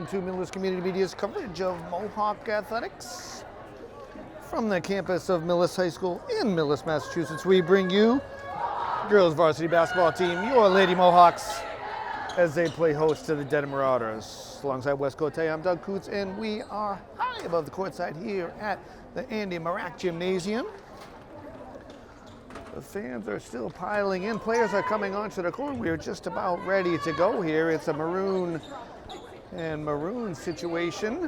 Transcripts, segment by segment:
to Millis Community Media's coverage of Mohawk Athletics. From the campus of Millis High School in Millis, Massachusetts, we bring you girls varsity basketball team, your Lady Mohawks, as they play host to the Dedham Marauders. Alongside Wes Cote, I'm Doug Coots, and we are high above the courtside here at the Andy Marak Gymnasium. The fans are still piling in. Players are coming onto the court. We're just about ready to go here. It's a maroon and maroon situation.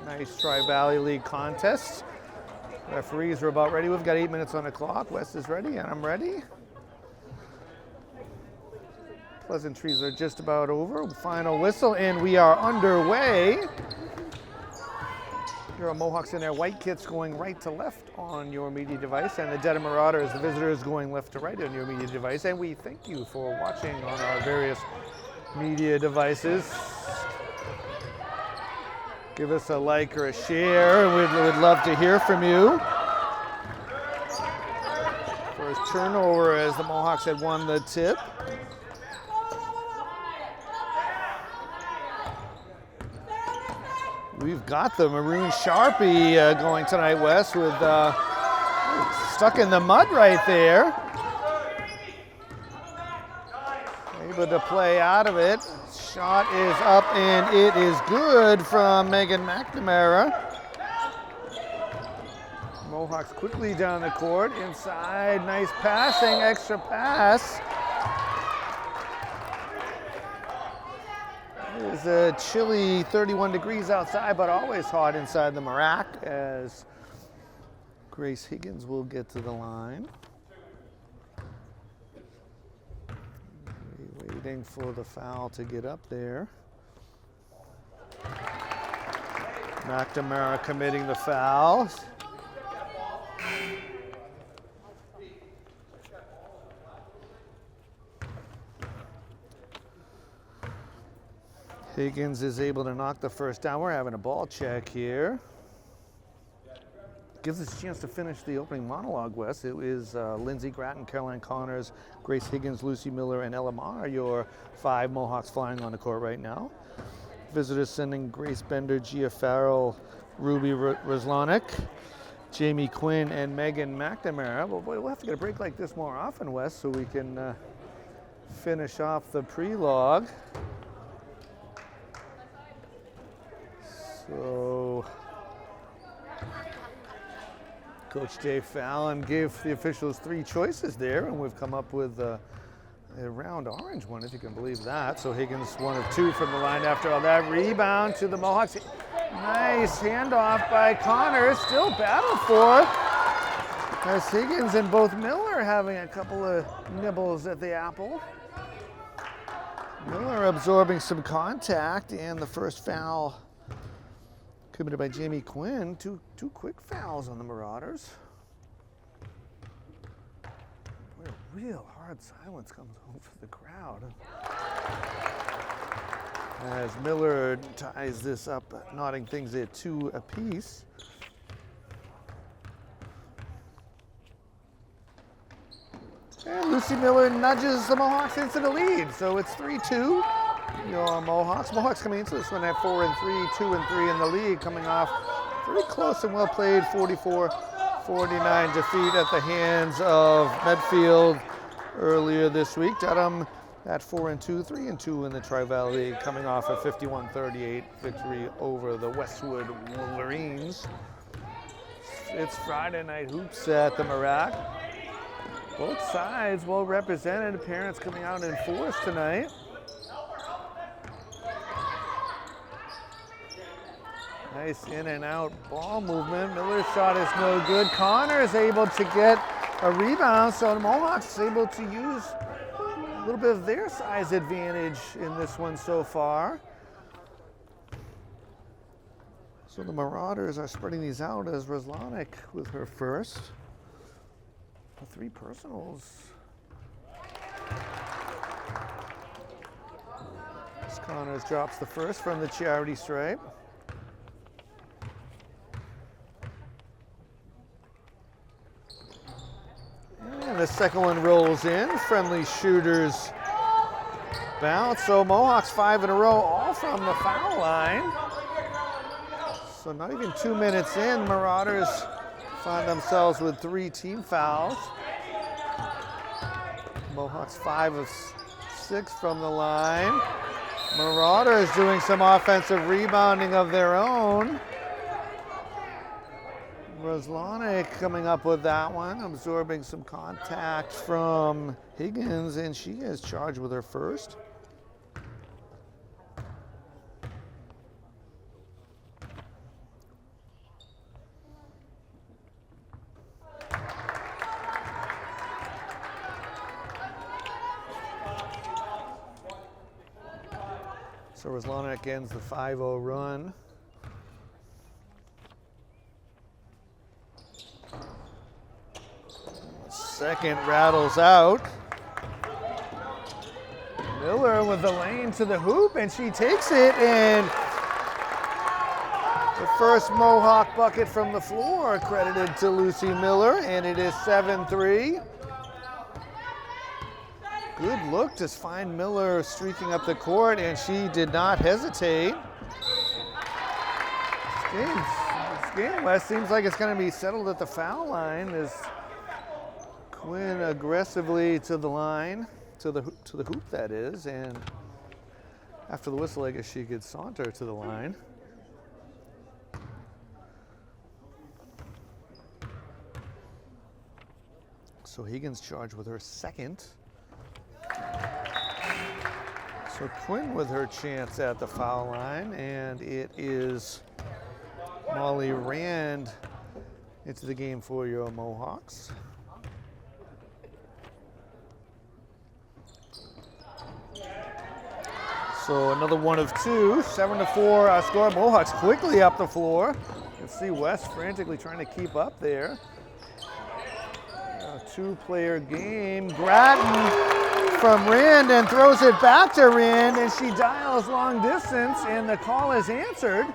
Nice Tri-Valley League contest. Referees are about ready. We've got 8 minutes on the clock. Wes is ready and I'm ready. Pleasantries are just about over. Final whistle and we are underway. Here are Mohawks in their white kits going right to left on your media device, and the Dedham Marauders, the visitors, going left to right on your media device. And we thank you for watching on our various media devices. Give us a like or a share. We'd love to hear from you. First turnover as the Mohawks had won the tip. We've got the maroon Sharpie going tonight, Wes, with stuck in the mud right there. Able to play out of it. Shot is up and it is good from Megan McNamara. Mohawks quickly down the court, inside, nice passing, extra pass. It is a chilly 31 degrees outside, but always hot inside the Marak as Grace Higgins will get to the line. Waiting for the foul to get up there. McNamara committing the foul. Higgins is able to knock the first down. We're having a ball check here. Gives us a chance to finish the opening monologue, Wes. It is Lindsay Gratton, Caroline Connors, Grace Higgins, Lucy Miller, and Ella Marr, your 5 Mohawks flying on the court right now. Visitors sending Grace Bender, Gia Farrell, Ruby Roslanik, Jamie Quinn, and Megan McNamara. Well, boy, we'll have to get a break like this more often, Wes, so we can finish off the pre-log. So, Coach Dave Fallon gave the officials 3 choices there, and we've come up with a round orange one, if you can believe that. So Higgins 1 of 2 from the line after all that. Rebound to the Mohawks. Nice handoff by Connors. Still battled for. As Higgins and both Miller having a couple of nibbles at the apple. Miller absorbing some contact, and the first foul committed by Jamie Quinn. Two quick fouls on the Marauders. Boy, a real hard silence comes over the crowd. As Miller ties this up, knotting things at 2 apiece. And Lucy Miller nudges the Mohawks into the lead, so it's 3-2. Your Mohawks coming into this one at 4-3, 2-3 in the league, coming off very close and well played 44-49 defeat at the hands of Medfield earlier this week. Dedham at 4-2, 3-2 in the Tri-Valley League, coming off a 51-38 victory over the Westwood Wolverines. It's Friday night hoops at the Marak. Both sides well represented. Parents coming out in force tonight. Nice in and out ball movement. Miller's shot is no good. Connor is able to get a rebound, so the Mohawks able to use a little bit of their size advantage in this one so far. So the Marauders are spreading these out as Roslanik with her first. 3 personals. Connors drops the first from the charity stripe. And the second one rolls in. Friendly shooters bounce. So Mohawks 5 in a row, all from the foul line. So not even 2 minutes in, Marauders find themselves with 3 team fouls. Mohawks 5 of 6 from the line. Marauders doing some offensive rebounding of their own. Roslanek coming up with that one, absorbing some contact from Higgins, and she is charged with her first. So Roslanek ends the 5-0 run. Second rattles out. Miller with the lane to the hoop, and she takes it, and the first Mohawk bucket from the floor credited to Lucy Miller, and it is 7-3. Good look to find Miller streaking up the court, and she did not hesitate. This game, Wes, seems like it's going to be settled at the foul line as Quinn aggressively to the line, to the hoop that is, and after the whistle, I guess she could saunter to the line. So Higgins charged with her second. So Quinn with her chance at the foul line, and it is Molly Rand into the game for your Mohawks. So another one of two, 7-4 score. Mohawks quickly up the floor. You can see West frantically trying to keep up there. A two-player game. Grattan from Rand and throws it back to Rand, and she dials long distance, and the call is answered.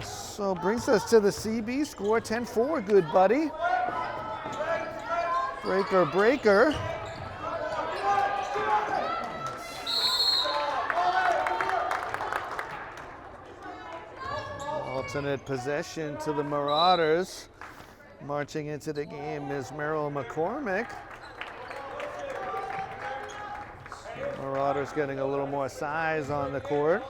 So brings us to the CB score, 10-4, good buddy. Breaker, breaker. Alternate possession to the Marauders. Marching into the game is Merrill McCormick. So Marauders getting a little more size on the court.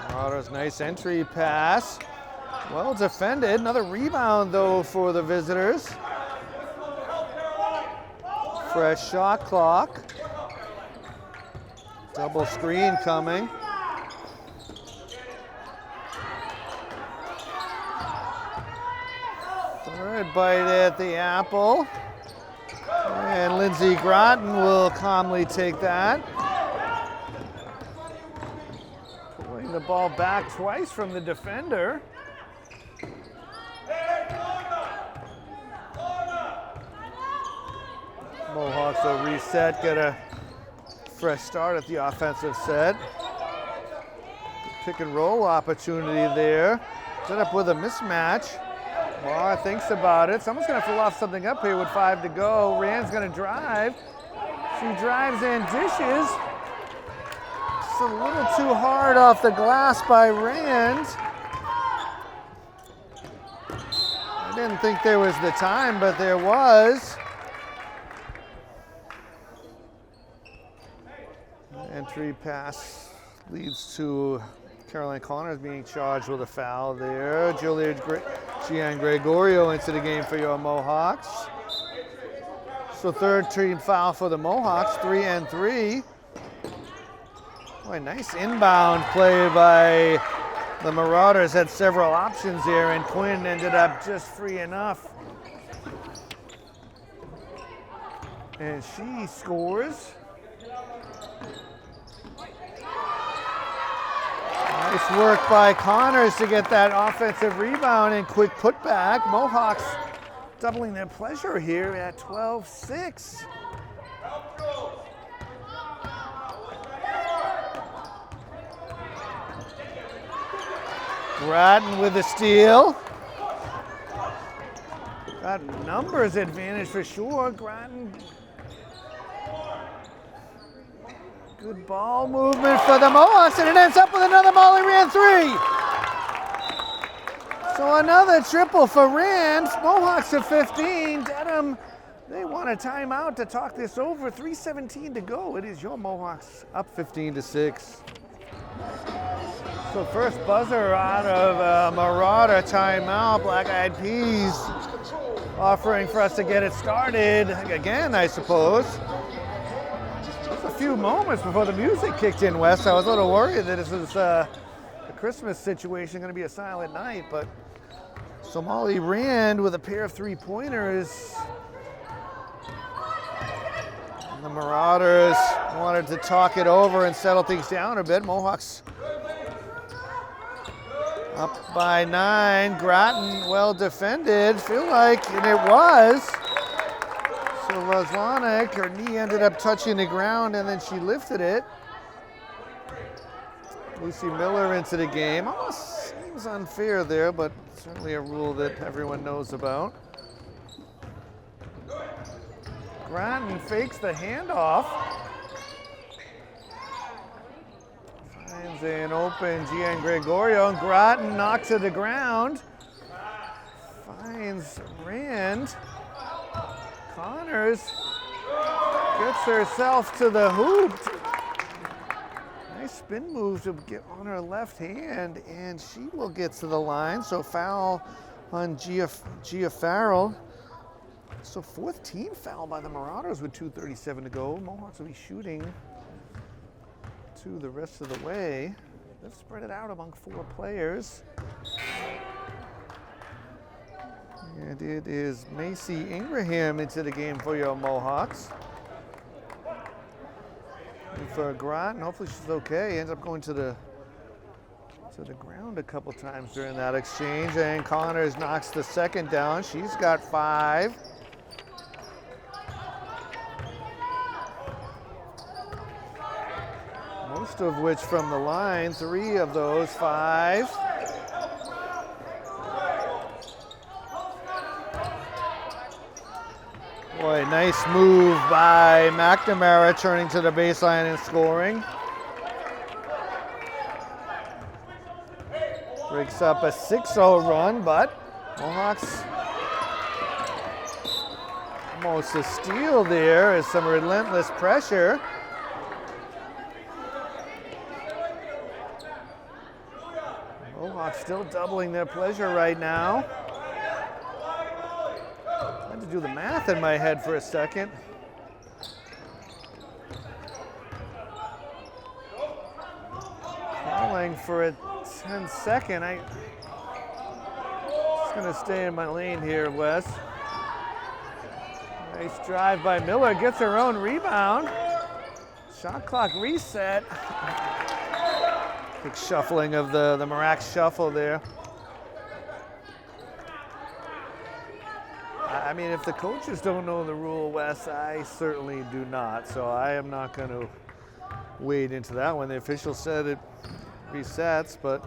Marauders, nice entry pass. Well defended. Another rebound though for the visitors. Fresh shot clock. Double screen coming. Third bite at the apple. And Lindsay Grattan will calmly take that. Pulling the ball back twice from the defender. Mohawks will reset, get a fresh start at the offensive set. Pick and roll opportunity there. Set up with a mismatch. Barr thinks about it. Someone's going to fill off something up here with 5 to go. Rand's going to drive. She drives and dishes. Just a little too hard off the glass by Rand. I didn't think there was the time, but there was. Entry pass leads to Caroline Connors being charged with a foul there. Gian Gregorio into the game for your Mohawks. So third team foul for the Mohawks, 3 and 3. Boy, nice inbound play by the Marauders. Had several options there, and Quinn ended up just free enough. And she scores. Nice work by Connors to get that offensive rebound and quick putback. Mohawks doubling their pleasure here at 12-6. Groton with the steal. Got numbers advantage for sure. Groton. Good ball movement for the Mohawks, and it ends up with another Molly Rand three. So another triple for Rand. Mohawks at 15. Dedham, they want a timeout to talk this over. 3:17 to go. It is your Mohawks up 15-6. So first buzzer out of Marauder timeout. Black Eyed Peas offering for us to get it started again, I suppose. Just a few moments before the music kicked in, Wes. I was a little worried that this was a Christmas situation, going to be a silent night, but Somali Rand with a pair of three-pointers. And the Marauders wanted to talk it over and settle things down a bit. Mohawks up by 9. Groton well defended. Feel like, and it was. So Roslanek, her knee ended up touching the ground and then she lifted it. Lucy Miller into the game. Almost seems unfair there, but certainly a rule that everyone knows about. Groton fakes the handoff. Finds an open Gian Gregorio, and Groton knocked to the ground. Finds Rand. Connors gets herself to the hoop. Nice spin move to get on her left hand, and she will get to the line. So foul on Gia Farrell. So fourth team foul by the Marauders with 2:37 to go. Mohawks will be shooting to the rest of the way. Let's spread it out among 4 players. And it is Macy Ingraham into the game for your Mohawks. And for Groton, hopefully she's okay. Ends up going to the ground a couple times during that exchange. And Connors knocks the second down. She's got 5. Most of which from the line, 3 of those 5. Boy, nice move by McNamara turning to the baseline and scoring. Breaks up a 6-0 run, but Mohawks almost a steal there as some relentless pressure. Mohawks still doubling their pleasure right now. I had to do the math in my head for a second. Calling for a 10-second. I'm just gonna stay in my lane here, Wes. Nice drive by Miller, gets her own rebound. Shot clock reset. Quick shuffling of the Marac shuffle there. I mean, if the coaches don't know the rule, Wes, I certainly do not. So I am not going to wade into that one. The official said it resets, but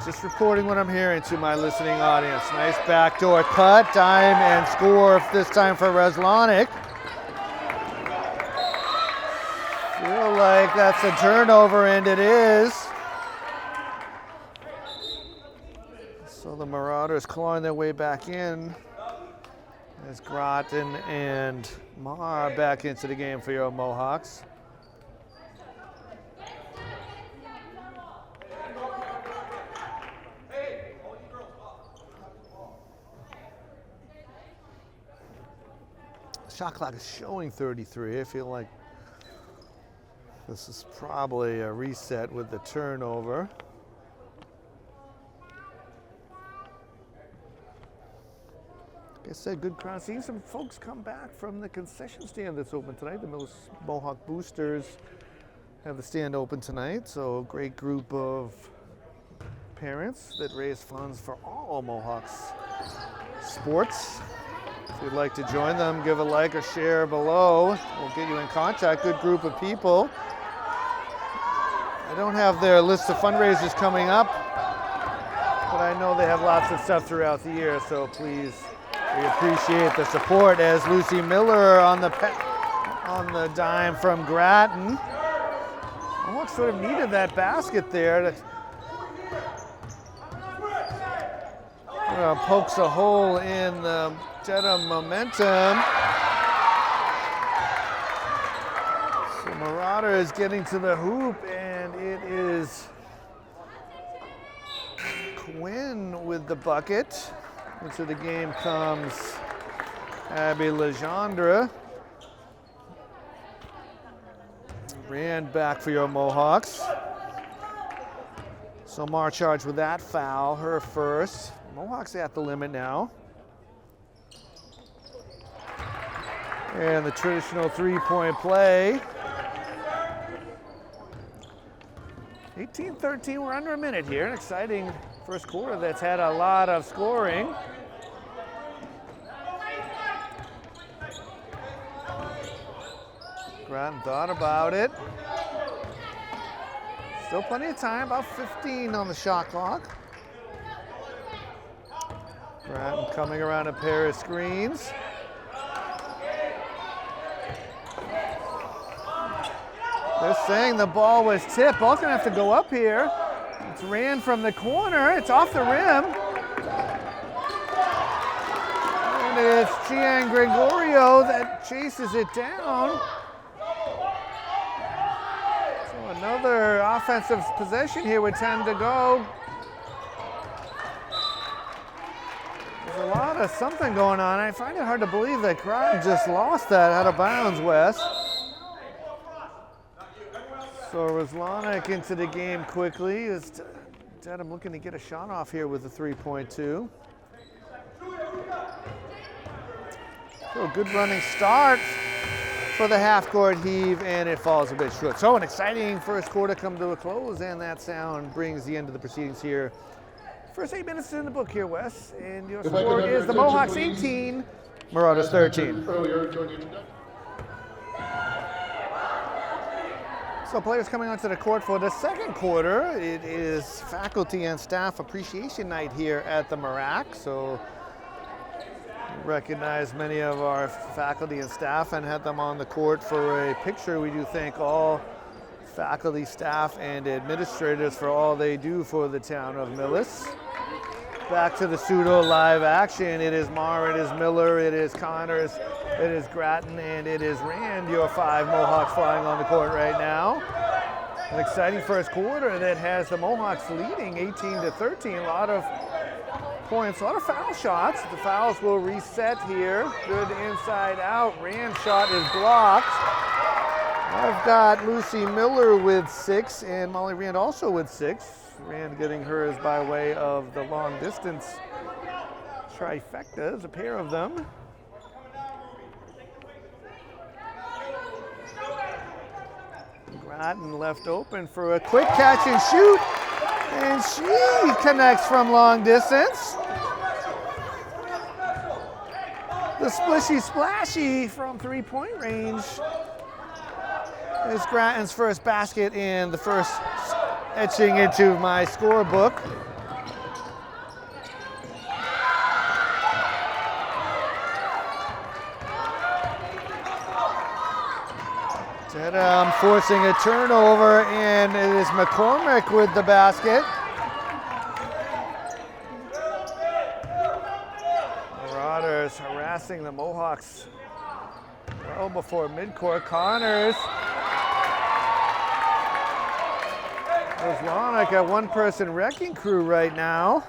just reporting what I'm hearing to my listening audience. Nice backdoor cut, dime and score this time for Reslonic. Feel like that's a turnover, and it is. So the Marauders clawing their way back in as Groton and Mar back into the game for your Mohawks. Shot clock is showing 33. I feel like this is probably a reset with the turnover. Like I said, good crowd. Seeing some folks come back from the concession stand that's open tonight. The Mohawk Boosters have the stand open tonight, so a great group of parents that raise funds for all Mohawks sports. If you'd like to join them, give a like or share below. We'll get you in contact. Good group of people. I don't have their list of fundraisers coming up, but I know they have lots of stuff throughout the year, so please, we appreciate the support as Lucy Miller on the dime from Grattan. Mohawks sort of needed that basket there. Pokes a hole in the Dedham momentum. So Marauders getting to the hoop, and it is Quinn with the bucket. Into the game comes Abby Legendre. Ran back for your Mohawks. So Mar charged with that foul, her first. Mohawks at the limit now. And the traditional three-point play. 18-13, we're under a minute here. An exciting first quarter that's had a lot of scoring. Grattan thought about it. Still plenty of time, about 15 on the shot clock. Grattan coming around a pair of screens. They're saying the ball was tipped. Ball's gonna have to go up here. It's ran from the corner. It's off the rim. And it's Gian Gregorio that chases it down. So another offensive possession here with 10 to go. There's a lot of something going on. I find it hard to believe that Grattan just lost that out of bounds, Wes. So Roslanek into the game quickly. Is Dedham looking to get a shot off here with a 3.2. So a good running start for the half-court heave, and it falls a bit short. So an exciting first quarter come to a close, and that sound brings the end of the proceedings here. First 8 minutes in the book here, Wes, and your score is the Mohawks 18, Marauders 13. So players coming onto the court for the second quarter. It is faculty and staff appreciation night here at the Marac. So we recognize many of our faculty and staff and had them on the court for a picture. We do thank all faculty, staff, and administrators for all they do for the town of Millis. Back to the pseudo live action. It is Mar, it is Miller, it is Connors, it is Grattan, and it is Rand, your 5 Mohawks flying on the court right now. An exciting first quarter that has the Mohawks leading 18-13. A lot of points, a lot of foul shots. The fouls will reset here. Good inside out. Rand's shot is blocked. I've got Lucy Miller with 6 and Molly Rand also with 6. Rand getting hers by way of the long distance trifectas, a pair of them. Grattan left open for a quick catch and shoot, and she connects from long distance. The splishy splashy from 3-point range is Grattan's first basket and the first etching into my scorebook. Dedham forcing a turnover, and it is McCormick with the basket. Marauders harassing the Mohawks well before midcourt. Connors. Roslanek, a one-person wrecking crew right now.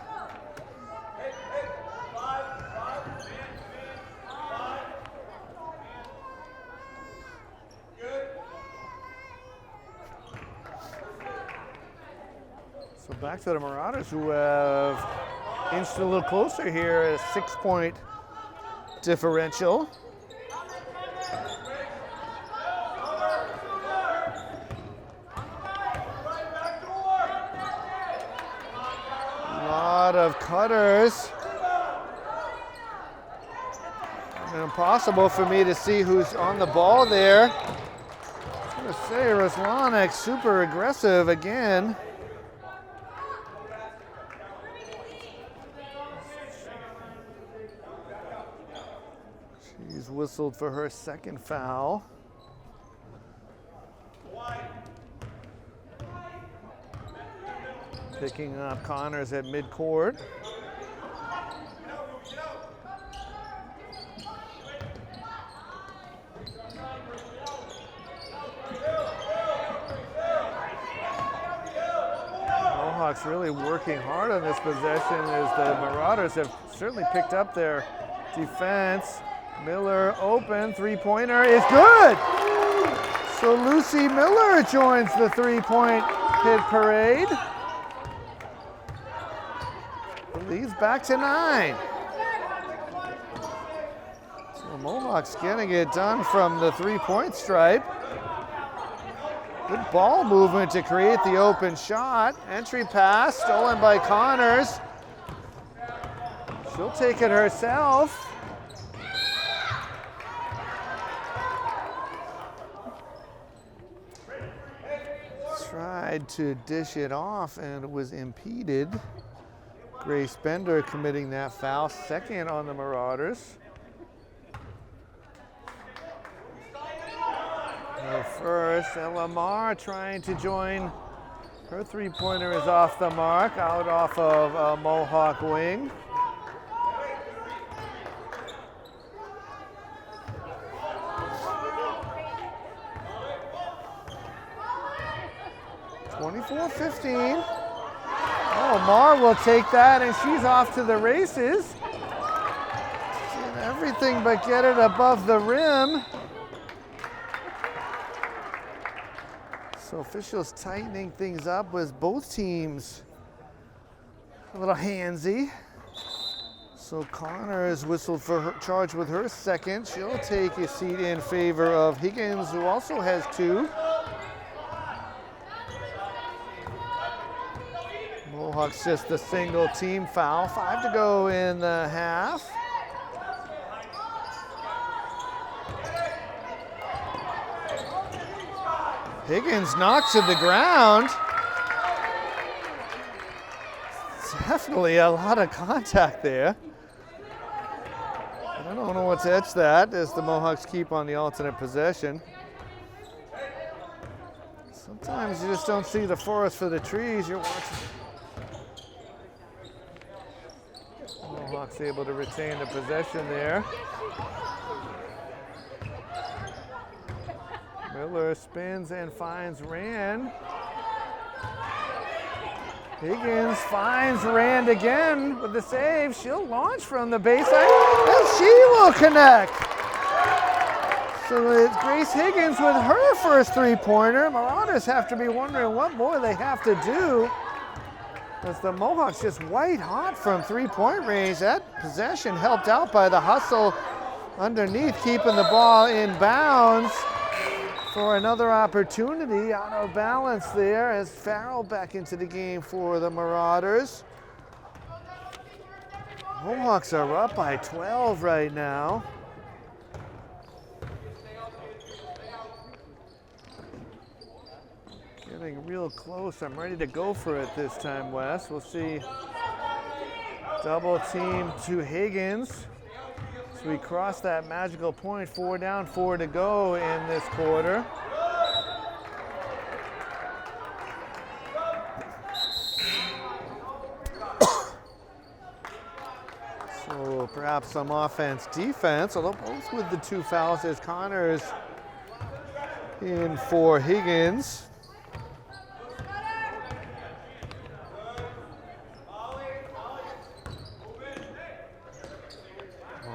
So back to the Marauders, who have inched a little closer here, a 6-point differential. Of cutters. Impossible for me to see who's on the ball there. I say Ruslanek super aggressive again. She's whistled for her second foul. Picking up Connors at midcourt. Mohawks really working hard on this possession as the Marauders have certainly picked up their defense. Miller open, three-pointer is good! So Lucy Miller joins the three-point hit parade. The lead's back to 9. So Mohawks getting it done from the three-point stripe. Good ball movement to create the open shot. Entry pass stolen by Connors. She'll take it herself. Tried to dish it off and was impeded. Grace Bender committing that foul, second on the Marauders. Her first, Ella Marr trying to join. Her three-pointer is off the mark, out off of a Mohawk wing. (24-15). Oh, Marr will take that, and she's off to the races. She's everything but get it above the rim. So officials tightening things up with both teams a little handsy. So Connors whistled for her, charged with her second. She'll take a seat in favor of Higgins, who also has 2. Mohawks just a single team foul. 5 to go in the half. Higgins knocks to the ground. Definitely a lot of contact there. I don't know what to etch that as the Mohawks keep on the alternate possession. Sometimes you just don't see the forest for the trees. You're watching. Mohawks able to retain the possession there. Miller spins and finds Rand. Higgins finds Rand again with the save. She'll launch from the baseline, and she will connect. So it's Grace Higgins with her first three-pointer. Marauders have to be wondering what more they have to do, as the Mohawks just white hot from three-point range. That possession helped out by the hustle underneath, keeping the ball in bounds. For another opportunity, out of balance there as Farrell back into the game for the Marauders. Mohawks are up by 12 right now. Getting real close. I'm ready to go for it this time, Wes. We'll see. Double team to Higgins. So we cross that magical point, 4 down, 4 to go in this quarter. So perhaps some offense, defense, although both with the 2 fouls as Connors in for Higgins.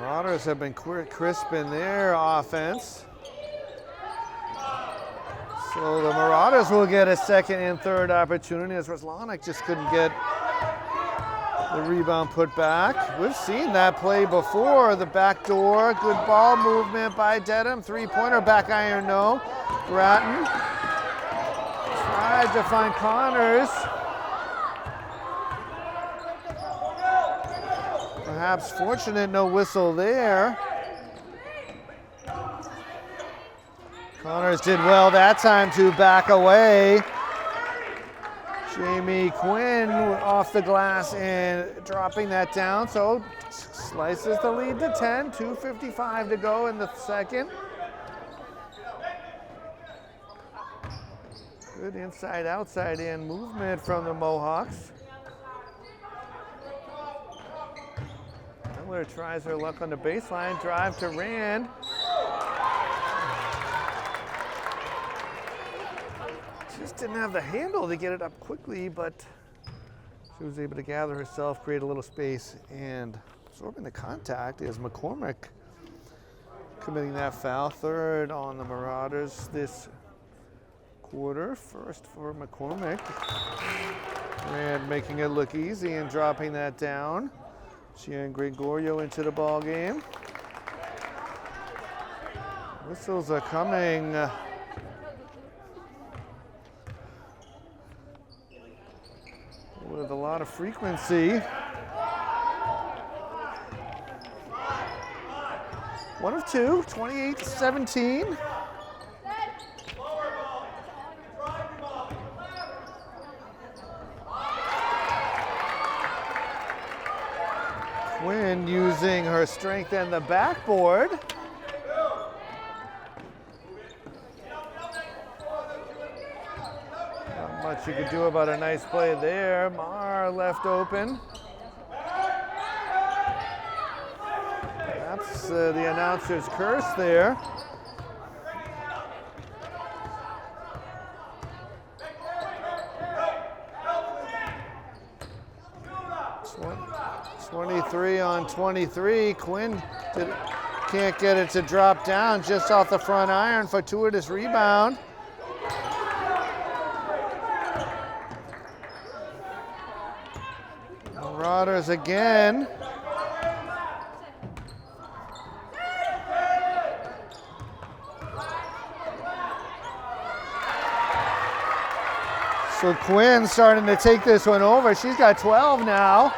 Marauders have been crisp in their offense. So the Marauders will get a second and third opportunity as Ruslanek just couldn't get the rebound put back. We've seen that play before, the back door. Good ball movement by Dedham. Three-pointer, back iron, no. Grattan tried to find Connors. Perhaps fortunate, no whistle there. Connors did well that time to back away. Jamie Quinn off the glass and dropping that down, so slices the lead to 10, 2:55 to go in the second. Good inside, outside in movement from the Mohawks. Miller tries her luck on the baseline, drive to Rand. Just didn't have the handle to get it up quickly, but she was able to gather herself, create a little space, and absorbing the contact is McCormick committing that foul. Third on the Marauders this quarter. First for McCormick. Rand making it look easy and dropping that down. Gian Gregorio into the ball game. Whistles are coming. With a lot of frequency. 1 of 2, 28-17. Quinn using her strength and the backboard. Not much you could do about a nice play there. Mar left open. That's the announcer's curse there. What? 23 on 23. Quinn can't get it to drop down, just off the front iron. Fortuitous rebound. Marauders again. So Quinn starting to take this one over. She's got 12 now.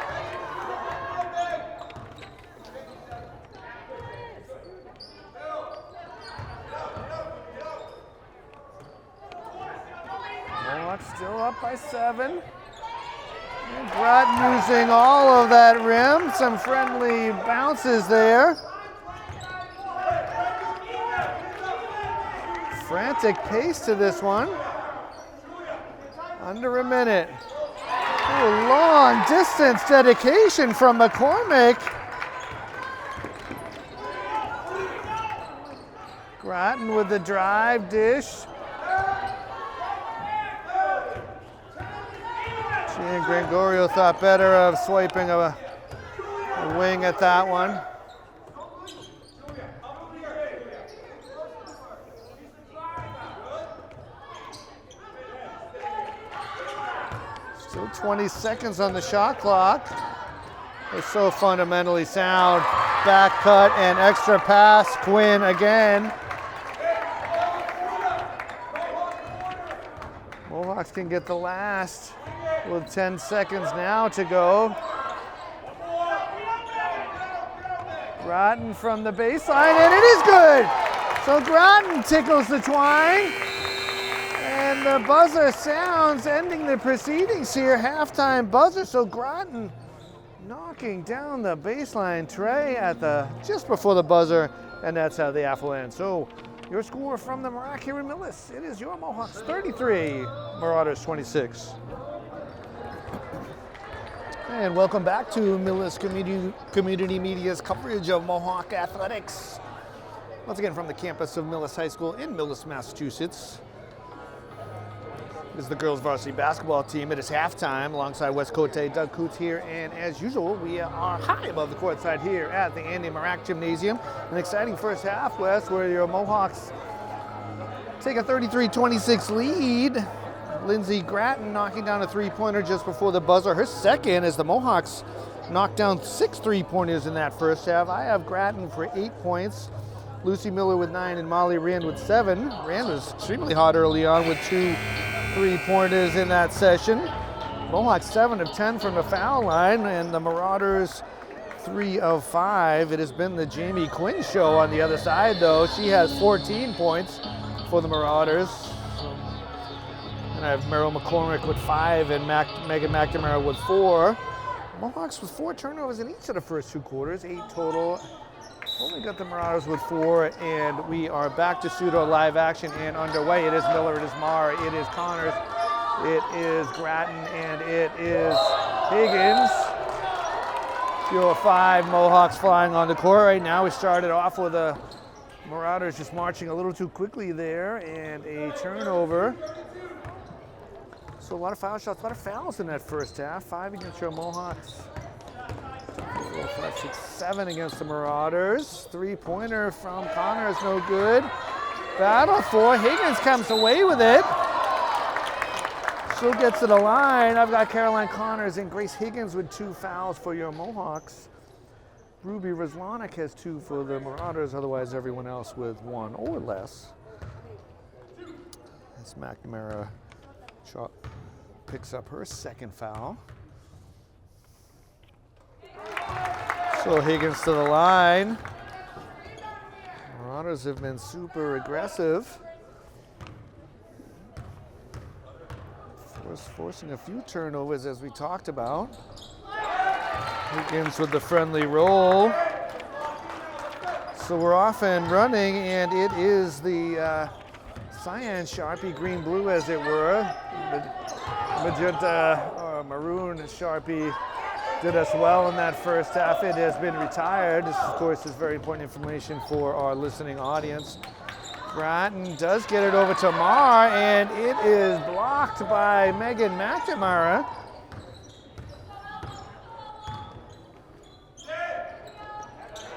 Still up by 7. And Bratton using all of that rim. Some friendly bounces there. Frantic pace to this one. Under a minute. Ooh, long distance dedication from McCormick. Bratton with the drive dish. And Gregorio thought better of swiping a wing at that one. Still 20 seconds on the shot clock. They're so fundamentally sound. Back cut and extra pass. Quinn again. Mohawks can get the last with 10 seconds now to go. Groton from the baseline, and it is good! So Groton tickles the twine, and the buzzer sounds, ending the proceedings here, halftime buzzer. So Groton knocking down the baseline tray at just before the buzzer, and that's how the AFL ends. So your score from the Marac here in Millis, it is your Mohawks 33, Marauders 26. And welcome back to Millis Community Media's coverage of Mohawk athletics. Once again from the campus of Millis High School in Millis, Massachusetts. This is the girls varsity basketball team. It is halftime alongside West Cote. Doug Coots here, and as usual, we are high above the court side here at the Andy Marac Gymnasium. An exciting first half, Wes, where your Mohawks take a 33-26 lead. Lindsay Gratton knocking down a three-pointer just before the buzzer. Her second as the Mohawks knocked down 6 three-pointers in that first half. I have Gratton for 8 points. Lucy Miller with 9 and Molly Rand with 7. Rand was extremely hot early on with 2 three-pointers in that session. Mohawks 7 of 10 from the foul line, and the Marauders 3 of 5. It has been the Jamie Quinn show on the other side, though. She has 14 points, for the Marauders. And I have Merrill McCormick with 5 and Megan McNamara with 4. Mohawks with 4 turnovers in each of the first 2 quarters, 8 total. Only got the Marauders with 4, and we are back to pseudo live action and underway. It is Miller, it is Marr, it is Connors, it is Grattan, and it is Higgins. 5 Mohawks flying on the court right now. We started off with the Marauders just marching a little too quickly there, and a turnover. So a lot of foul shots, a lot of fouls in that first half. 5 against your Mohawks. 4, 5, 6, 7 against the Marauders. 3-pointer from Connors, no good. Battle for Higgins comes away with it. She'll get to the line. I've got Caroline Connors and Grace Higgins with 2 fouls for your Mohawks. Ruby Razlanik has 2 for the Marauders, otherwise everyone else with 1 or less. As McNamara picks up her 2nd foul. So Higgins to the line. Marauders have been super aggressive. Forcing a few turnovers as we talked about. Higgins with the friendly roll. So we're off and running, and it is the cyan Sharpie, green blue as it were. Magenta or maroon Sharpie did us well in that first half. It has been retired. This, of course, is very important information for our listening audience. Grattan does get it over to Marr, and it is blocked by Megan McNamara.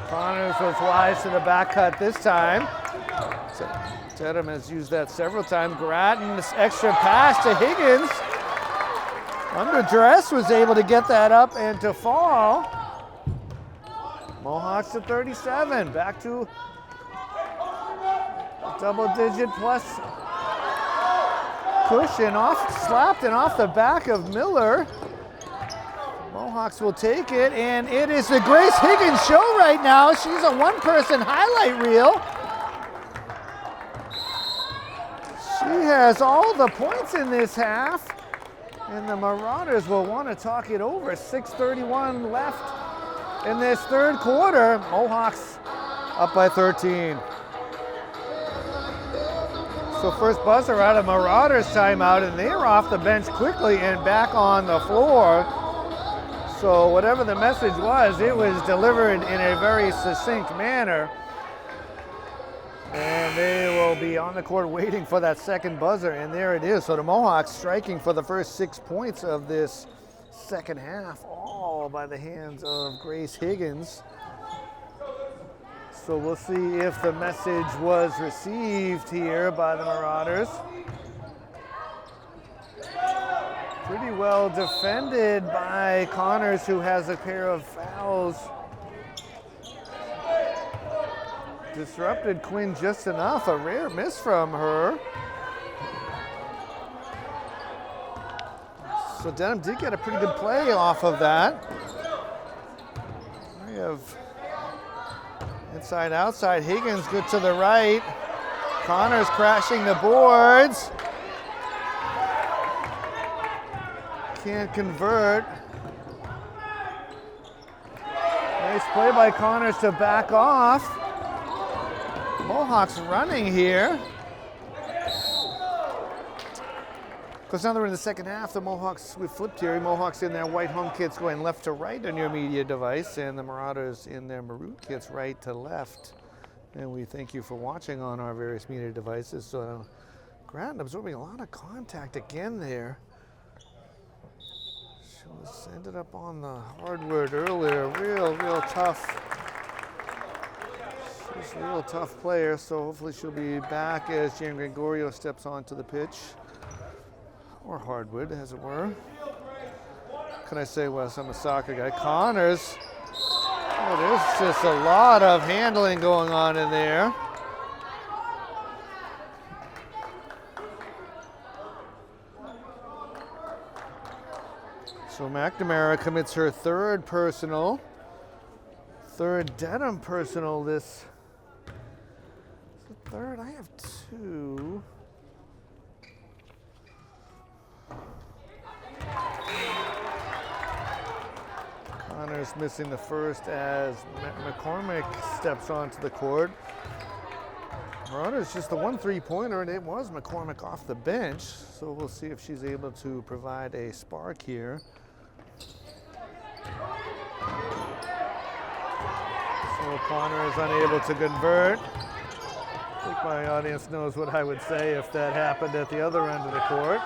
Connors was wise to the back cut this time. So Dedham has used that several times. Grattan's extra pass to Higgins. Underdress was able to get that up and to fall. Mohawks to 37, back to double-digit plus cushion, slapped and off the back of Miller. Mohawks will take it, and it is the Grace Higgins show right now. She's a one-person highlight reel. She has all the points in this half, and the Marauders will want to talk it over. 6:31 left in this third quarter. Mohawks up by 13. So first buzzer out of Marauders timeout, and they're off the bench quickly and back on the floor. So whatever the message was, it was delivered in a very succinct manner. And they will be on the court waiting for that second buzzer, and there it is. So the Mohawks striking for the first 6 points of this second half, all by the hands of Grace Higgins. So we'll see if the message was received here by the Marauders. Pretty well defended by Connors, who has a pair of fouls. Disrupted Quinn just enough, a rare miss from her. So Dedham did get a pretty good play off of that. We have inside, outside, Higgins good to the right. Connors crashing the boards. Can't convert. Nice play by Connors to back off. Mohawks running here. Because now they're in the second half, the Mohawks, we flipped here. Mohawks in their white home kits going left to right on your media device, and the Marauders in their maroon kits right to left. And we thank you for watching on our various media devices. So Grattan absorbing a lot of contact again there. She was ended up on the hardwood earlier. Real tough. She's a real tough player, so hopefully she'll be back as Jan Gregorio steps onto the pitch. Or hardwood, as it were. What can I say, Wes? I'm a soccer guy. Connors. Oh, there's just a lot of handling going on in there. So McNamara commits her third personal. Third Dedham personal this third? I have 2. Connor's missing the first as McCormick steps onto the court. Marauders just the 1 3-pointer, and it was McCormick off the bench. So we'll see if she's able to provide a spark here. So Connor is unable to convert. I think my audience knows what I would say if that happened at the other end of the court.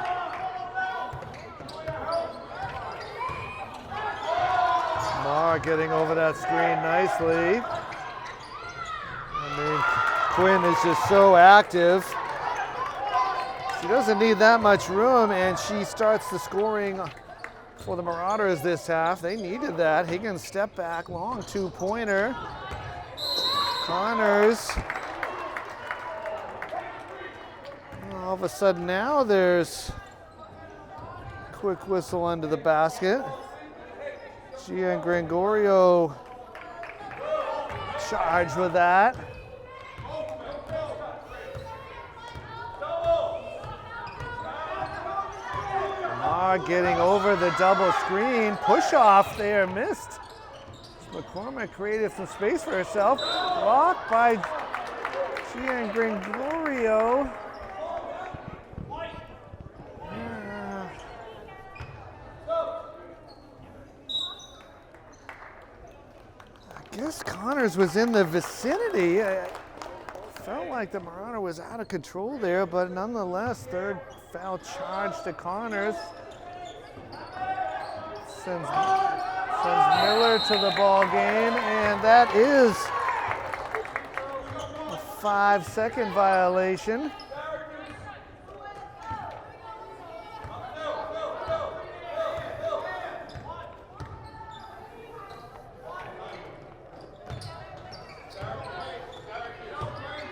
Marr getting over that screen nicely. I mean, Quinn is just so active. She doesn't need that much room, and she starts the scoring for the Marauders this half. They needed that. Higgins step back, long 2-pointer. Connors. All of a sudden now there's quick whistle under the basket. Gian Gregorio charged with that. Marr getting over the double screen. Push off there, missed. McCormick created some space for herself. Blocked by Gian Gregorio. I guess Connors was in the vicinity. Felt like the Marauder was out of control there, but nonetheless, third foul charge to Connors. Sends Miller to the ball game, and that is a 5-second violation.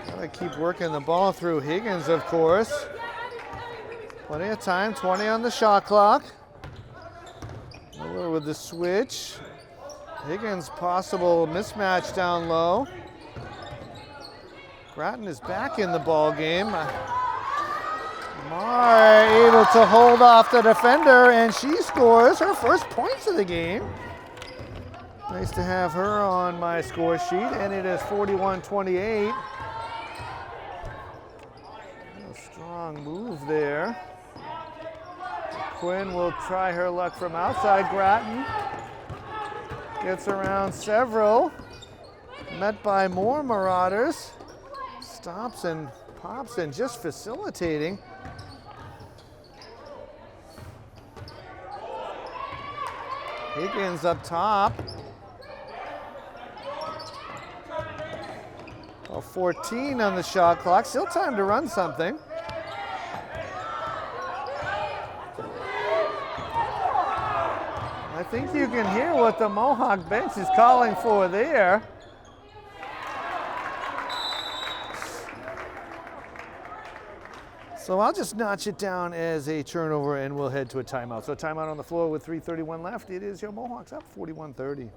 Gotta keep working the ball through Higgins, of course. Plenty of time, 20 on the shot clock. Miller with the switch. Higgins possible mismatch down low. Grattan is back in the ball game. Marr able to hold off the defender, and she scores her first points of the game. Nice to have her on my score sheet, and it is 41-28. A strong move there. Quinn will try her luck from outside. Grattan gets around several. Met by more Marauders. Stops and pops and just facilitating. Higgins up top. 14 on the shot clock. Still time to run something. I think you can hear what the Mohawk bench is calling for there. So I'll just notch it down as a turnover, and we'll head to a timeout. So timeout on the floor with 3:31 left. It is your Mohawks up 41-30.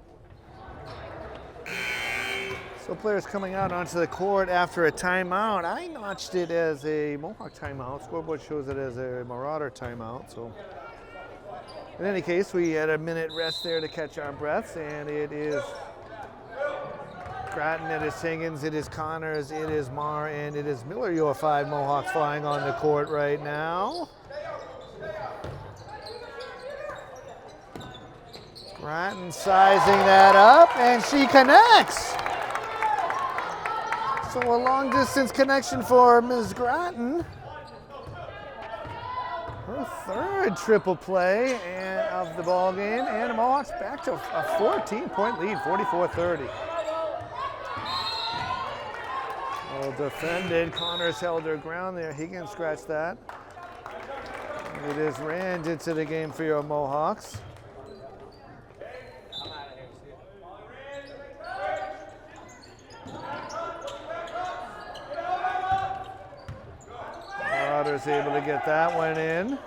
So players coming out onto the court after a timeout. I notched it as a Mohawk timeout. Scoreboard shows it as a Marauder timeout. So in any case, we had a minute rest there to catch our breaths, and it is Grattan, it is Higgins, it is Connors, it is Marr, and it is Miller, your 5 Mohawks flying on the court right now. Grattan sizing that up, and she connects. So a long distance connection for Ms. Grattan. Her third triple play of the ball game, and the Mohawks back to a 14-point lead, 44-30. Well defended. Connors held her ground there. Higgins scratched that. It is Rand into the game for your Mohawks. Marauders able to get that one in.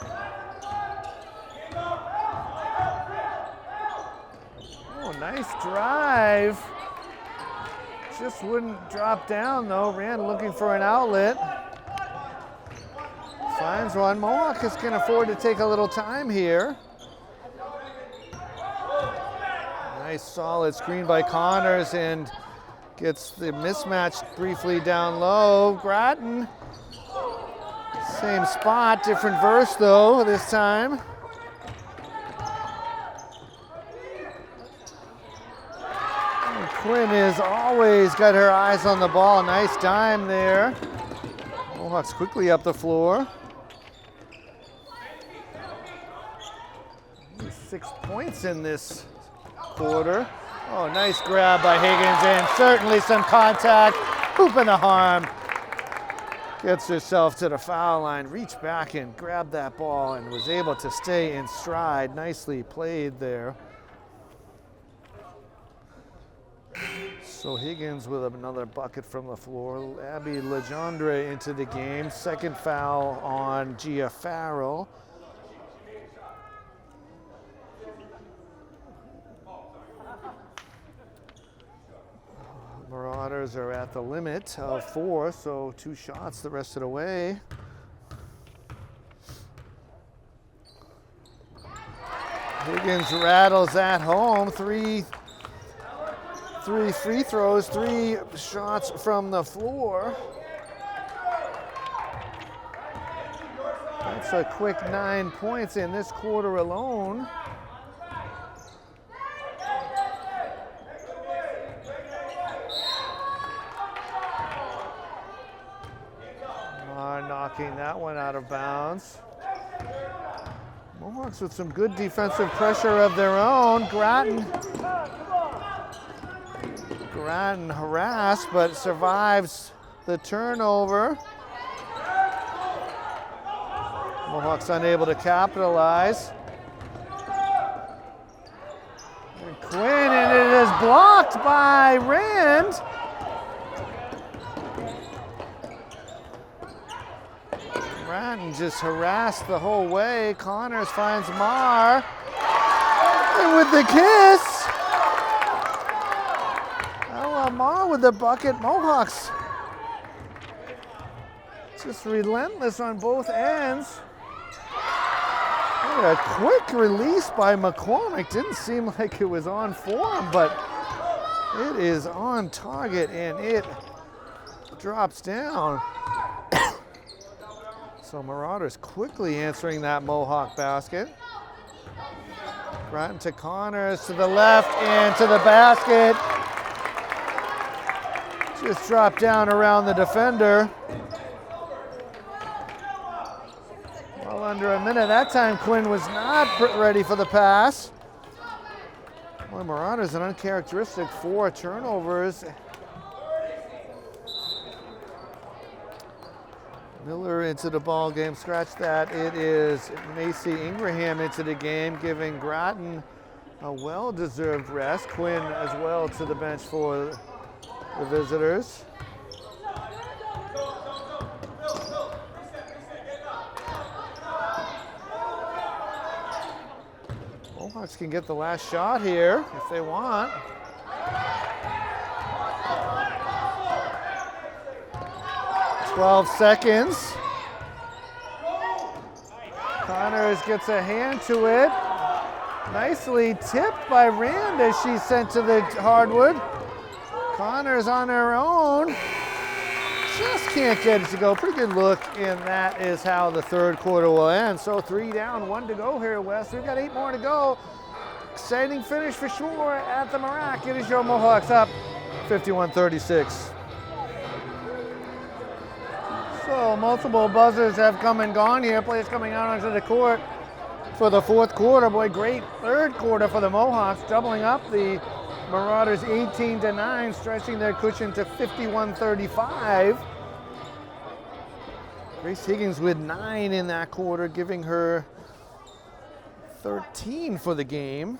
Oh, nice drive. Just wouldn't drop down though. Rand looking for an outlet. Finds one. Mohawks can afford to take a little time here. Nice solid screen by Connors and gets the mismatch briefly down low. Grattan, same spot, different verse though this time. And Quinn has always got her eyes on the ball. Nice dime there. Mohawks quickly up the floor. 6 points in this quarter. Oh, nice grab by Higgins and certainly some contact. Hoop in the harm. Gets herself to the foul line, reached back and grabbed that ball and was able to stay in stride. Nicely played there. So Higgins with another bucket from the floor. Abby Legendre into the game. Second foul on Gia Farrell. Marauders are at the limit of 4, so 2 shots the rest of the way. Higgins rattles at home. Three free throws, 3 shots from the floor. That's a quick 9 points in this quarter alone. Knocking that one out of bounds. Mohawks with some good defensive pressure of their own. Grattan harassed, but survives the turnover. Mohawks unable to capitalize. And Quinn, and it is blocked by Rand. Grattan just harassed the whole way. Connors finds Marr. And with the kiss. Ella Marr with the bucket. Mohawks just relentless on both ends. A quick release by McCormick. Didn't seem like it was on form, but it is on target and it drops down. So Marauders quickly answering that Mohawk basket. Grattan to Connors, to the left and to the basket. Just dropped down around the defender. Well under a minute. That time Quinn was not ready for the pass. Boy, Marauders an uncharacteristic 4 turnovers. Miller into the ball game. Scratch that. It is Macy Ingraham into the game, giving Grattan a well-deserved rest. Quinn as well to the bench for the visitors. Mohawks can get the last shot here if they want. .12 Connors gets a hand to it. Nicely tipped by Rand as she's sent to the hardwood. Connors on her own. Just can't get it to go. Pretty good look, and that is how the third quarter will end. So 3 down, 1 to go here, Wes. We've got 8 more to go. Exciting finish for sure at the Marac. It is your Mohawks up 51-36. So multiple buzzers have come and gone here. Players coming out onto the court for the fourth quarter. Boy, great third quarter for the Mohawks, doubling up the Marauders 18-9, stretching their cushion to 51-35. Grace Higgins with 9 in that quarter, giving her 13 for the game.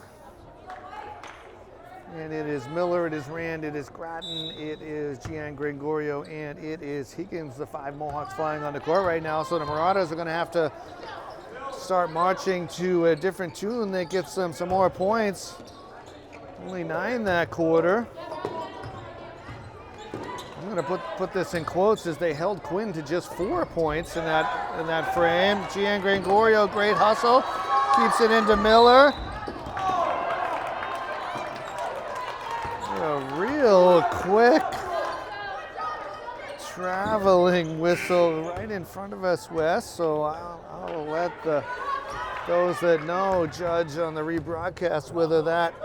And it is Miller, it is Rand, it is Grattan, it is Gian Gregorio, and it is Higgins, the 5 Mohawks flying on the court right now. So the Marauders are going to have to start marching to a different tune that gets them some more points. Only 9 that quarter. I'm going to put this in quotes as they held Quinn to just 4 points in that frame. Gian Gregorio, great hustle, keeps it into Miller. A real quick traveling whistle right in front of us, Wes. So I'll let those that know judge on the rebroadcast whether that,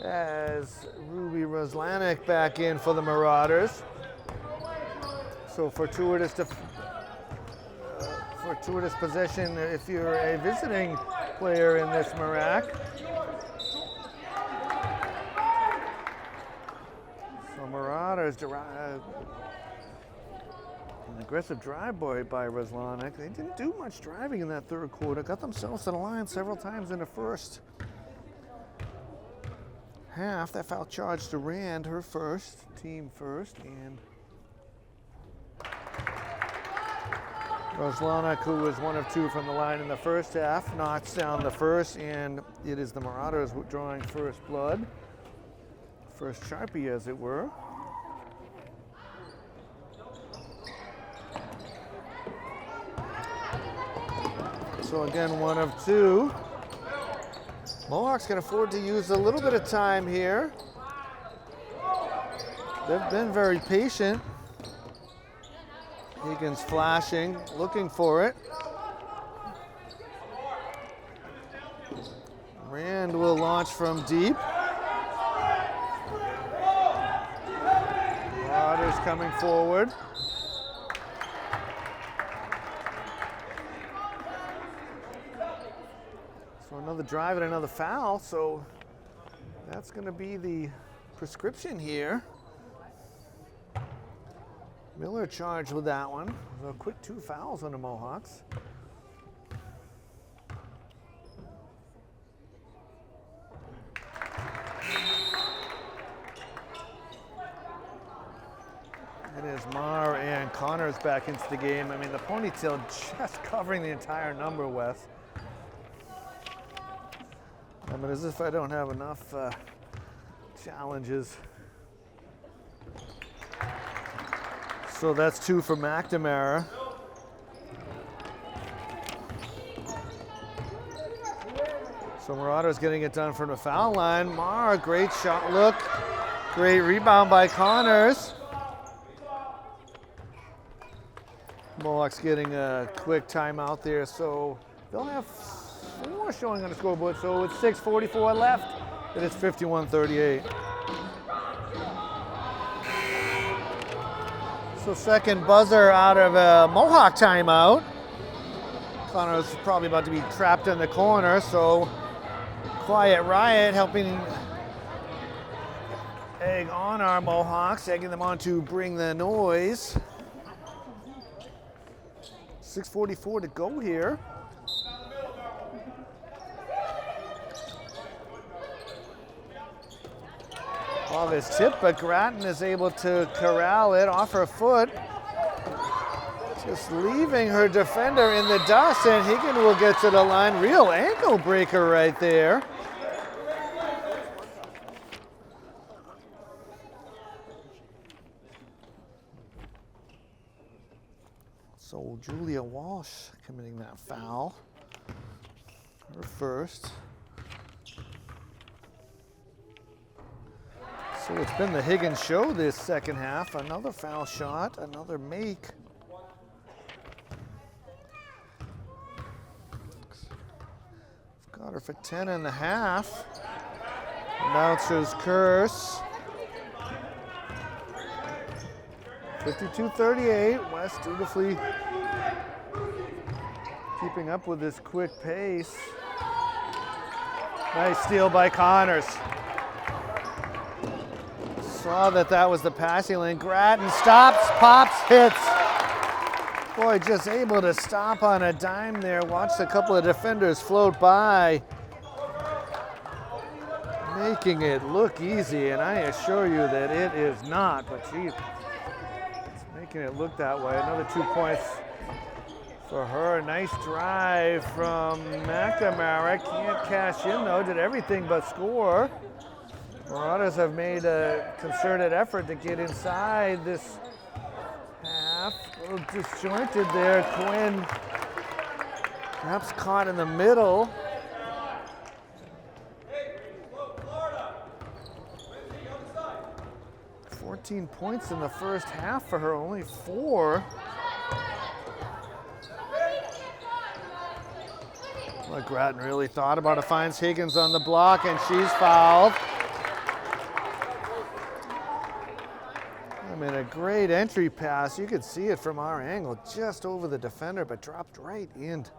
as Ruby Roslanek back in for the Marauders. So fortuitous possession if you're a visiting player in this Marac. So Marauders, an aggressive drive by Roslanek. They didn't do much driving in that third quarter. Got themselves to the line several times in the first half. That foul charge to Rand, her first, team first, and Roslanek, who was 1 of 2 from the line in the first half, knocks down the first, and it is the Marauders drawing first blood. First Sharpie, as it were. So again, 1 of 2. Mohawks can afford to use a little bit of time here. They've been very patient. Higgins flashing, looking for it. Rand will launch from deep. Marauders coming forward. So another drive and another foul, so that's going to be the prescription here. Miller charged with that one. So a quick 2 fouls on the Mohawks. It is Marr and Connors back into the game. I mean, the ponytail just covering the entire number, Wes. I mean, as if I don't have enough challenges. So that's 2 for McNamara. So Marauders getting it done from the foul line. Marr, great shot look. Great rebound by Connors. Mohawks getting a quick timeout there, so they'll have 4 showing on the scoreboard, so it's 6:44 left, and it's 51-38. So second buzzer out of a Mohawk timeout. Connors is probably about to be trapped in the corner, so Quiet Riot helping egg on our Mohawks, egging them on to bring the noise. 6:44 to go here. Ball is tipped, but Grattan is able to corral it off her foot. Just leaving her defender in the dust, and Higgin will get to the line. Real ankle breaker right there. So Julia Walsh committing that foul. Her first. So it's been the Higgins show this second half. Another foul shot, another make. Got her for 10.5. Bouncer's curse. 52-38. West dutifully keeping up with this quick pace. Nice steal by Connors. Saw that was the passing lane. Grattan stops, pops, hits. Boy, just able to stop on a dime there. Watched a couple of defenders float by, making it look easy, and I assure you that it is not, but geez, it's making it look that way. Another 2 points for her. Nice drive from McNamara. Can't cash in though, did everything but score. Marauders have made a concerted effort to get inside this half. A little disjointed there. Quinn perhaps caught in the middle. 14 points in the first half for her, only 4. Well, Grattan really thought about it, finds Higgins on the block, and she's fouled. I mean, a great entry pass. You could see it from our angle, just over the defender, but dropped right into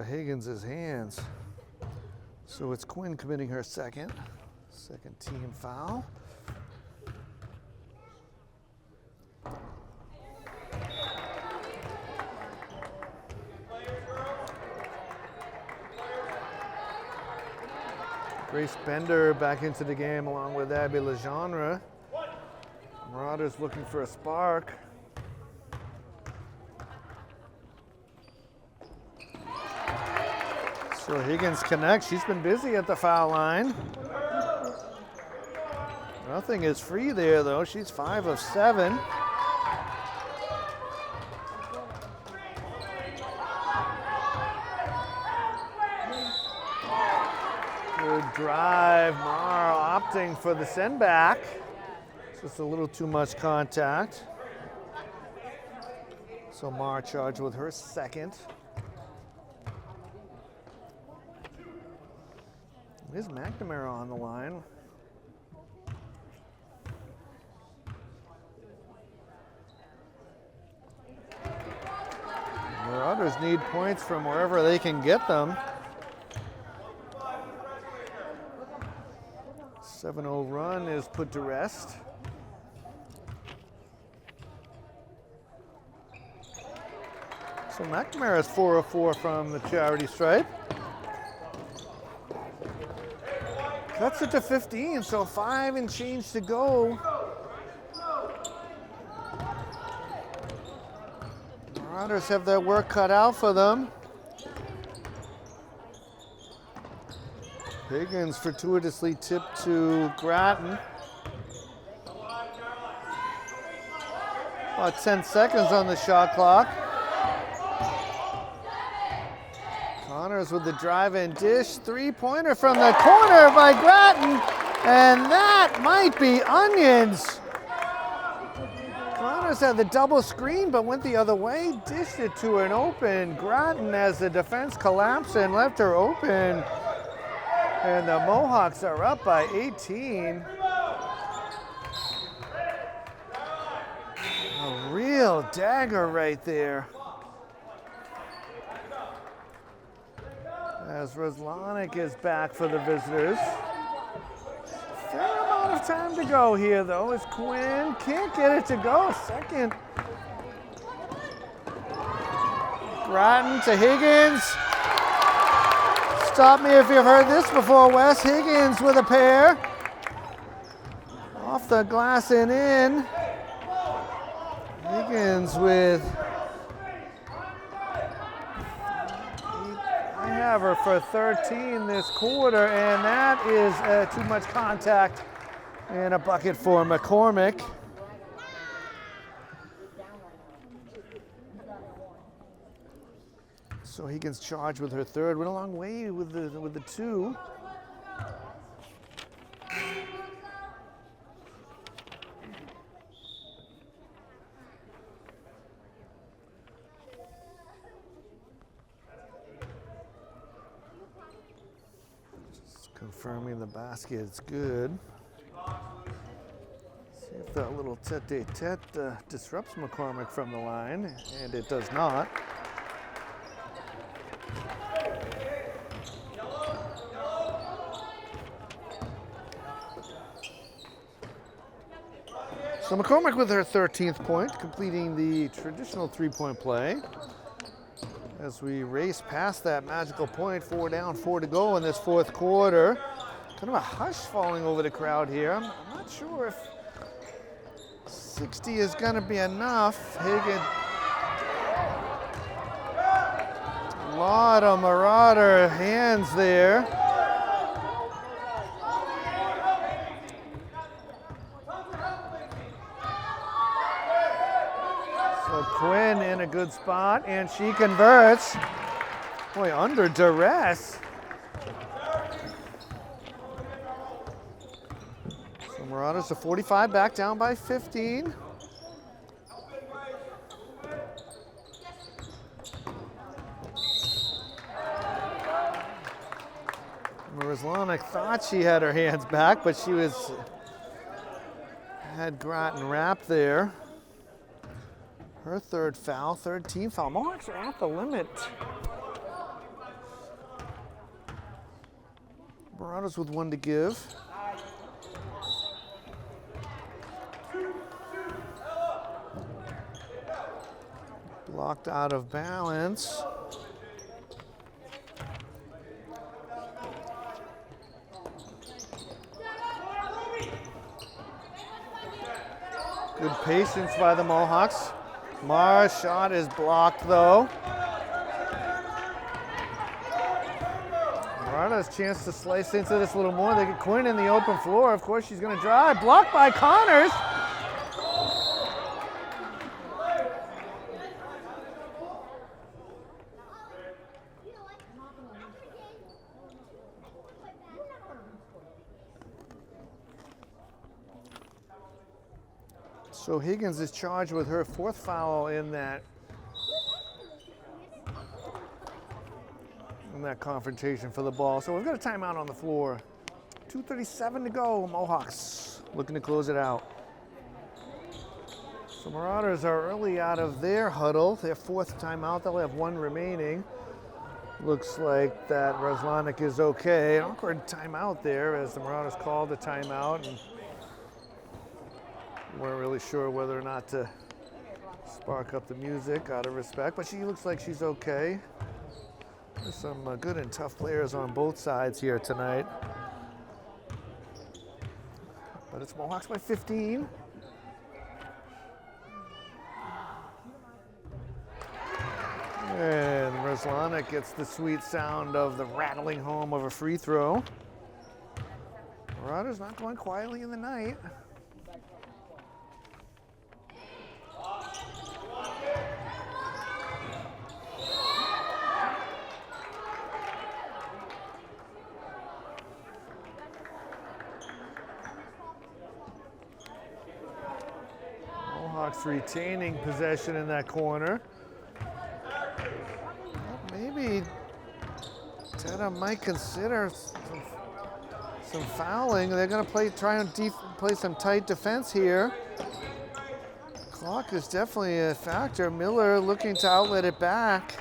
Higgins' hands. So it's Quinn committing her second team foul. Grace Bender back into the game along with Abby Legendre. Marauders looking for a spark. So Higgins connects. She's been busy at the foul line. Nothing is free there though. She's 5 of 7. Good drive. Mar opting for the send back. Just a little too much contact. So Mar charged with her second. Is McNamara on the line? Marauders need points from wherever they can get them. 7-0 run is put to rest. So McNamara is 4 of 4 from the charity stripe. Cuts it to 15, so 5 and change to go. Marauders have their work cut out for them. Higgins fortuitously tipped to Grattan. About 10 seconds on the shot clock. Connors with the drive-in dish. 3-pointer from the corner by Grattan. And that might be onions. Connors had the double screen but went the other way. Dished it to an open Grattan as the defense collapsed and left her open. And the Mohawks are up by 18. A real dagger right there. As Roslanik is back for the visitors. Fair amount of time to go here though, as Quinn can't get it to go. Second. Grattan to Higgins. Stop me if you've heard this before, Wes. Higgins with a pair. Off the glass and in. Higgins with... I have her for 13 this quarter, and that is too much contact and a bucket for McCormick. So Higgins charged with her third. Went a long way with the 2. Just confirming the basket's good. See if that little tete-a-tete disrupts McCormick from the line, and it does not. So McCormick with her 13th point, completing the traditional 3-point play. As we race past that magical point, 4 down, 4 to go in this fourth quarter. Kind of a hush falling over the crowd here. I'm not sure if 60 is going to be enough. Higgins. A lot of Marauder hands there. So Quinn in a good spot, and she converts. Boy, under duress. So Marauders to 45, back down by 15. Roslanic thought she had her hands back, but she had Groton wrapped there. Her third foul, third team foul. Mohawks are at the limit. Marauders with one to give. Blocked out of balance. Good patience by the Mohawks. Mara's shot is blocked though. Marauders chance to slice into this a little more. They get Quinn in the open floor. Of course she's going to drive. Blocked by Connors. So Higgins is charged with her fourth foul in that confrontation for the ball. So we've got a timeout on the floor. 2:37 to go. Mohawks looking to close it out. So Marauders are early out of their huddle, their fourth timeout. They'll have one remaining. Looks like that Roslanik is okay. An awkward timeout there as the Marauders called the timeout and weren't really sure whether or not to spark up the music out of respect, but she looks like she's okay. There's some good and tough players on both sides here tonight. But it's Mohawks by 15. And Roslanik gets the sweet sound of the rattling home of a free throw. Marauders not going quietly in the night. Mohawks retaining possession in that corner. Well, maybe Dedham might consider some fouling. They're going to try and play some tight defense here. Clock is definitely a factor. Miller looking to outlet it back.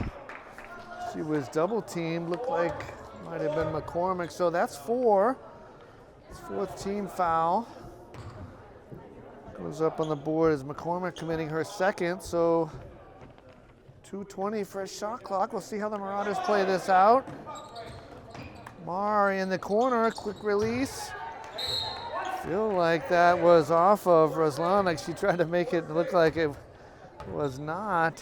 She was double teamed. Looked like might have been McCormick. So that's four. It's fourth team foul. Goes up on the board as McCormick committing her second. So 2:20 for a shot clock. We'll see how the Marauders play this out. Mar in the corner, quick release. Feel like that was off of Roslanik. She tried to make it look like it was not.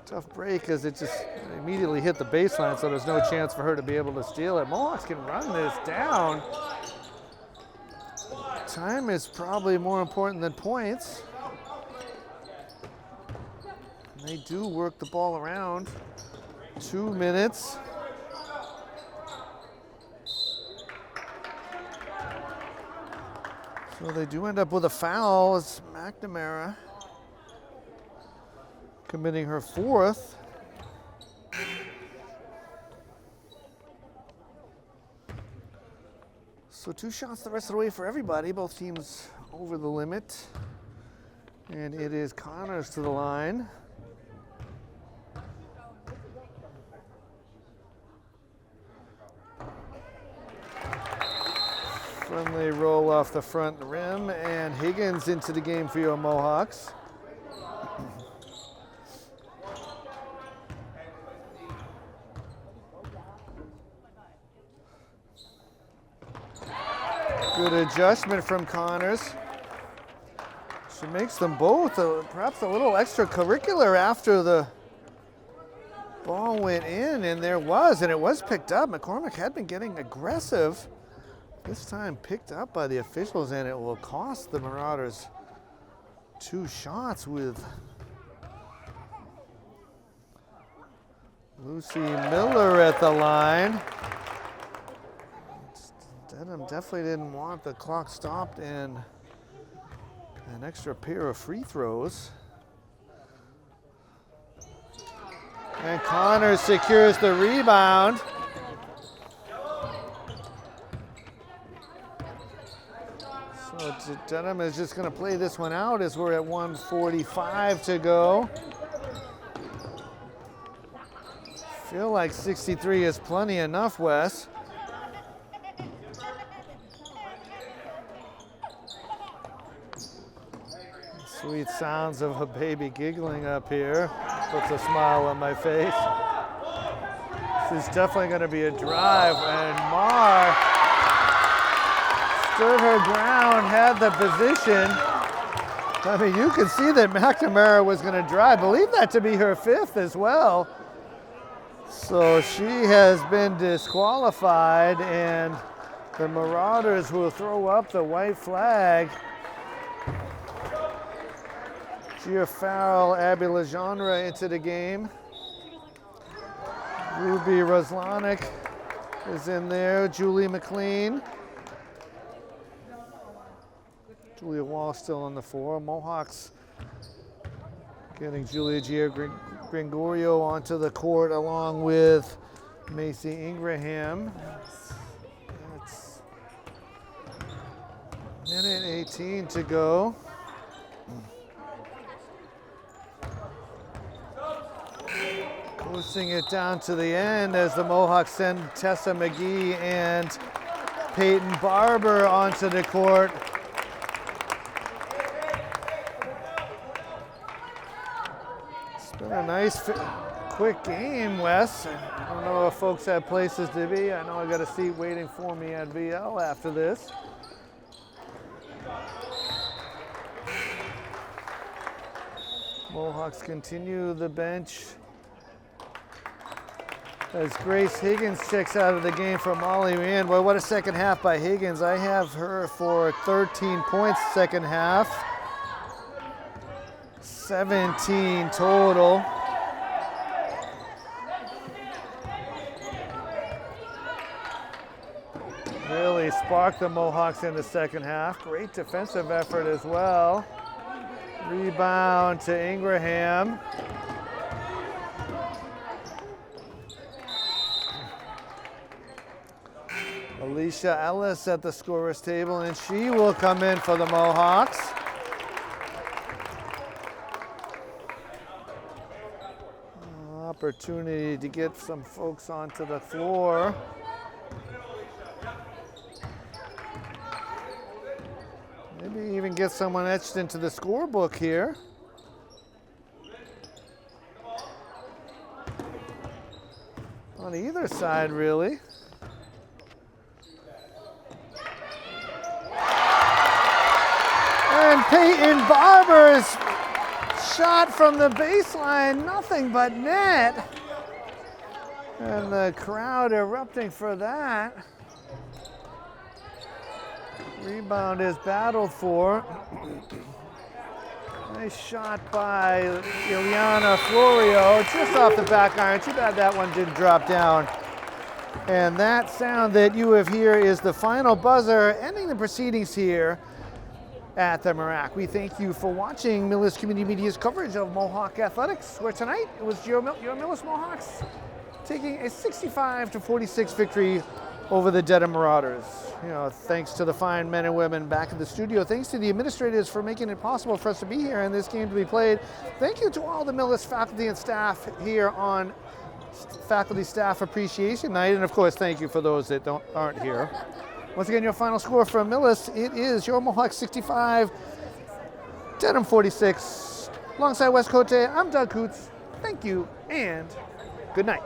Tough break because it just immediately hit the baseline, so there's no chance for her to be able to steal it. Mohawks can run this down. Time is probably more important than points. And they do work the ball around. 2 minutes. So they do end up with a foul. It's McNamara committing her fourth. So 2 shots the rest of the way for everybody. Both teams over the limit. And it is Connors to the line. Friendly roll off the front rim, and Higgins into the game for your Mohawks. Good adjustment from Connors. She makes them both perhaps a little extracurricular after the ball went in, and it was picked up. McCormick had been getting aggressive. This time picked up by the officials, and it will cost the Marauders 2 shots with Lucy Miller at the line. Dedham definitely didn't want the clock stopped and an extra pair of free throws. And Connors secures the rebound. So Dedham is just going to play this one out as we're at 1:45 to go. Feel like 63 is plenty enough, Wes. Sweet sounds of a baby giggling up here. Puts a smile on my face. This is definitely going to be a drive, and Mar stood her ground, had the position. I mean, you can see that McNamara was going to drive. Believe that to be her 5th as well. So she has been disqualified, and the Marauders will throw up the white flag. Gia Farrell, Abby Legendre into the game. Ruby Roslanik is in there. Julie McLean. Julia Wall still on the floor. Mohawks getting Julia Gregorio onto the court along with Macy Ingraham. That's minute 18 to go. Coasting it down to the end as the Mohawks send Tessa McGee and Peyton Barber onto the court. It's been a nice, quick game, Wes. I don't know if folks have places to be. I know I got a seat waiting for me at VL after this. Mohawks continue the bench as Grace Higgins checks out of the game for Molly Rand. Boy, what a second half by Higgins. I have her for 13 points second half. 17 total. Really sparked the Mohawks in the second half. Great defensive effort as well. Rebound to Ingraham. Alicia Ellis at the scorer's table, and she will come in for the Mohawks. Opportunity to get some folks onto the floor. Maybe even get someone etched into the scorebook here. On either side, really. And Peyton Barber's shot from the baseline, nothing but net. And the crowd erupting for that. Rebound is battled for. Nice shot by Ileana Florio, just off the back iron. Too bad that one didn't drop down. And that sound that you have here is the final buzzer, ending the proceedings here at the Marac. We thank you for watching Millis Community Media's coverage of Mohawk Athletics, where tonight it was your Millis Mohawks taking a 65-46 victory over the Dedham Marauders. You know, thanks to the fine men and women back in the studio. Thanks to the administrators for making it possible for us to be here and this game to be played. Thank you to all the Millis faculty and staff here on Faculty Staff Appreciation Night. And of course, thank you for those that aren't here. Once again, your final score from Millis, it is your Mohawks 65, Dedham 46. Alongside Wes Cote, I'm Doug Coots. Thank you and good night.